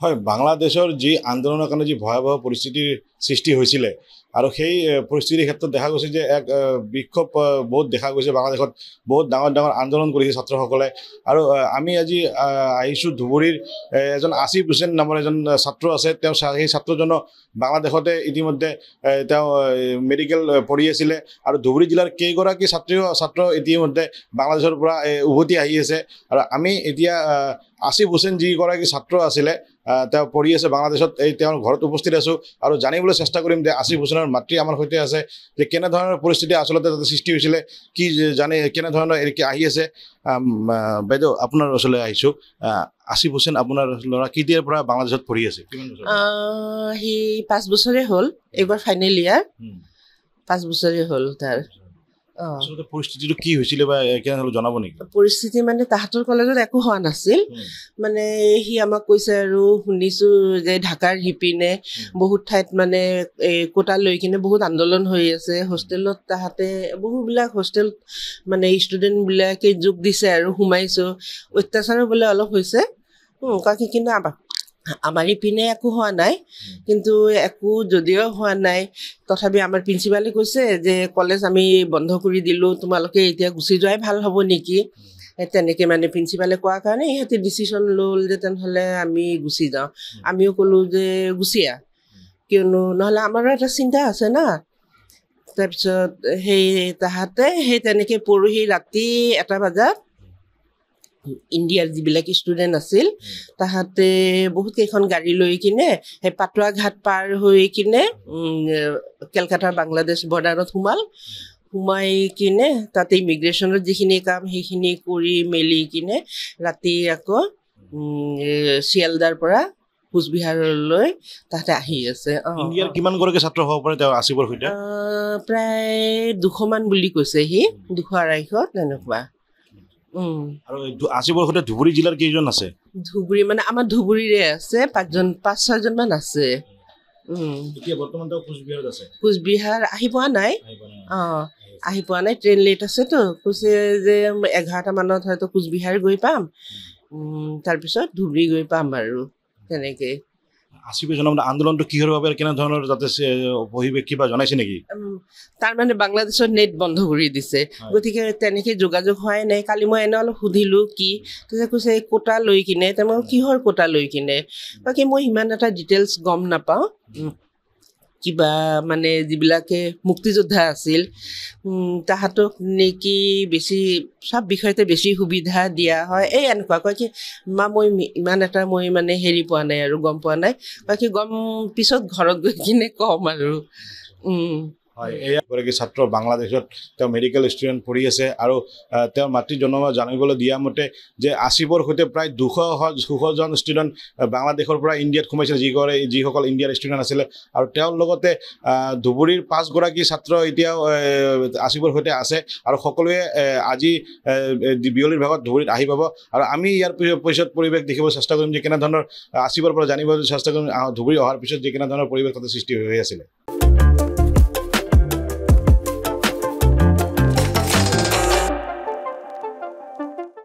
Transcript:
হয়, বাংলাদেশৰ যি আন্দোলনৰ কাৰণে যি ভয়াৱহ পৰিস্থিতিৰ সৃষ্টি হৈছিলে আৰু সেই পৰিস্থিতিৰ ক্ষেত্ৰত দেখা গৈছে যে এক বিক্ষোভ বহুত দেখা গৈছে। বাংলাদেশত বহুত ডাঙৰ ডাঙৰ আন্দোলন কৰিছে ছাত্ৰসকলে। আৰু আমি আজি আহিছোঁ ধুবুৰীৰ এজন আসিফ হুছেইন নামৰ এজন ছাত্ৰ আছে। তেওঁ সেই ছাত্ৰজনো বাংলাদেশতে ইতিমধ্যে তেওঁ মেডিকেল পঢ়ি আছিলে আৰু ধুবুৰী জিলাৰ কেইগৰাকী ছাত্ৰ ইতিমধ্যে বাংলাদেশৰ পৰা উভতি আহি আছে। আৰু আমি এতিয়া আসিফ হুছেইন যিগৰাকী ছাত্ৰ আছিলে তেওঁ পঢ়ি আছে বাংলাদেশত, তেওঁৰ ঘৰত উপস্থিত আছোঁ আৰু জানিবলৈ চেষ্টা কৰিম যে আসিফ হুছেইনৰ মাতৃ আমাৰ সৈতে আছে, যে কেনেধৰণৰ পৰিস্থিতি আচলতে তাতে সৃষ্টি হৈছিলে, কি জানে, কেনেধৰণৰ আহি আছে। বাইদেউ, আপোনাৰ ওচৰলৈ আহিছোঁ। আসিফ হুছেইন আপোনাৰ ল'ৰা কেতিয়াৰ পৰা বাংলাদেশত পঢ়ি আছে? সি 5 বছৰে হ'ল, এইবাৰ ফাইনেল ইয়াৰ। 5 বছৰে হ'ল তাৰ। আচলতে পৰিস্থিতিটো কি হৈছিলে বা কেনেধৰণৰ জনাব নেকি? পৰিস্থিতি মানে তাহাঁতৰ কলেজত একো হোৱা নাছিল। মানে সি আমাক কৈছে আৰু শুনিছোঁ যে ঢাকাৰ সিপিনে বহুত ঠাইত মানে কোটা লৈ কিনে বহুত আন্দোলন হৈ আছে। হোষ্টেলত তাহাঁতে বহুবিলাক হোষ্টেল মানে ষ্টুডেণ্টবিলাকে যোগ দিছে আৰু সোমাইছোঁ। অত্যাচাৰো বোলে অলপ হৈছে। কিন্তু আমাৰ ইপিনে একো হোৱা নাই। কিন্তু একো যদিও হোৱা নাই, তথাপি আমাৰ প্ৰিন্সিপালে কৈছে যে কলেজ আমি বন্ধ কৰি দিলোঁ, তোমালোকে এতিয়া গুচি যোৱাই ভাল হ'ব নেকি। তেনেকৈ মানে প্ৰিন্সিপালে কোৱাৰ কাৰণে ইহঁতে ডিচিশ্যন ল'ল যে তেনেহ'লে আমি গুচি যাওঁ। আমিও ক'লোঁ যে গুচি আহ, কিয়নো নহ'লে আমাৰো এটা চিন্তা আছে না। তাৰপিছত তাহাঁতে তেনেকৈ পৰহি ৰাতি 1 বজাত ইণ্ডিয়াৰ যিবিলাক ষ্টুডেণ্ট আছিল তাহাঁতে বহুত কেইখন গাড়ী লৈ কিনে সেই পাটুৱা ঘাট পাৰ হৈ কিনে কেলকাতাৰ বাংলাদেশ বৰ্ডাৰত সোমাই কিনে তাতে ইমিগ্ৰেশ্যনৰ যিখিনি কাম সেইখিনি কৰি মেলি কিনে ৰাতি আকৌ শিয়ালদাৰ পৰা কোচবিহাৰলৈ তাহাঁতে আহি আছে। ইণ্ডিয়াৰ কিমানগৰাকী ছাত্ৰ হ'ব পাৰে তেওঁ আসিফৰ সৈতে? প্ৰায় 200 মান বুলি কৈছে সি, 200-250 তেনেকুৱা। আৰু আসিফৰ সৈতে ধুবুৰী জিলাৰ কেইজন আছে? ধুবুৰী মানে আমাৰ ধুবুৰীৰে আছে 5-6জন মান আছে। এতিয়া বৰ্তমান তেওঁ কোচবিহাৰত আছে। কোচবিহাৰ আহি পোৱা নাই। আহি পোৱা নাই, ট্ৰেইন লেট আছেতো। কৈছে যে 11টা মানত হয়তো কোচবিহাৰ গৈ পাম, তাৰপিছত ধুবুৰী গৈ পাম আৰু তেনেকৈ। আসিফে জনামতে আন্দোলনটো কিহৰ বাবে কেনেধৰণৰ যাতে পৰিৱেশ কিবা জনাইছে নেকি? তাৰমানে বাংলাদেশৰ নেট বন্ধ কৰি দিছে, গতিকে তেনেকৈ যোগাযোগ হোৱাই নাই। কালি মই এনে অলপ সুধিলোঁ কি, তেতিয়া কৈছে এই কোটা লৈ কিনে। মই কিহৰ কোটা লৈ কিনে, বাকী মই সিমান এটা ডিটেইলছ গম নাপাওঁ। কিবা মানে যিবিলাকে মুক্তিযোদ্ধা আছিল তাহাঁতক নেকি বেছি চব বিষয়তে বেছি সুবিধা দিয়া হয়, এনেকুৱা কয় কি মই ইমান এটা মানে পোৱা নাই আৰু গম পোৱা নাই। বাকী গম পিছত ঘৰত গৈ কিনে ক'ম আৰু। হয়, এগৰাকী ছাত্ৰ বাংলাদেশত তেওঁ মেডিকেল ষ্টুডেণ্ট পঢ়ি আছে আৰু তেওঁৰ মাতৃ জানিবলৈ দিয়া মতে যে আসিফৰ সৈতে প্ৰায় 200জন ষ্টুডেণ্ট বাংলাদেশৰ পৰা ইণ্ডিয়াত সোমাইছিল, যিসকল ইণ্ডিয়াৰ ষ্টুডেণ্ট আছিলে। আৰু তেওঁৰ লগতে ধুবুৰীৰ 5গৰাকী ছাত্ৰ এতিয়াও আসিফৰ সৈতে আছে আৰু সকলোৱে আজি বিয়লিৰ ভাগত ধুবুৰীত আহি পাব। আৰু আমি ইয়াৰ পিছত পৰিৱেশ দেখিব চেষ্টা কৰিম যে কেনেধৰণৰ আসিফৰ পৰা জানিব চেষ্টা কৰিম ধুবুৰী অহাৰ পিছত যে কেনেধৰণৰ পৰিৱেশ তাতে সৃষ্টি হৈ আছিলে।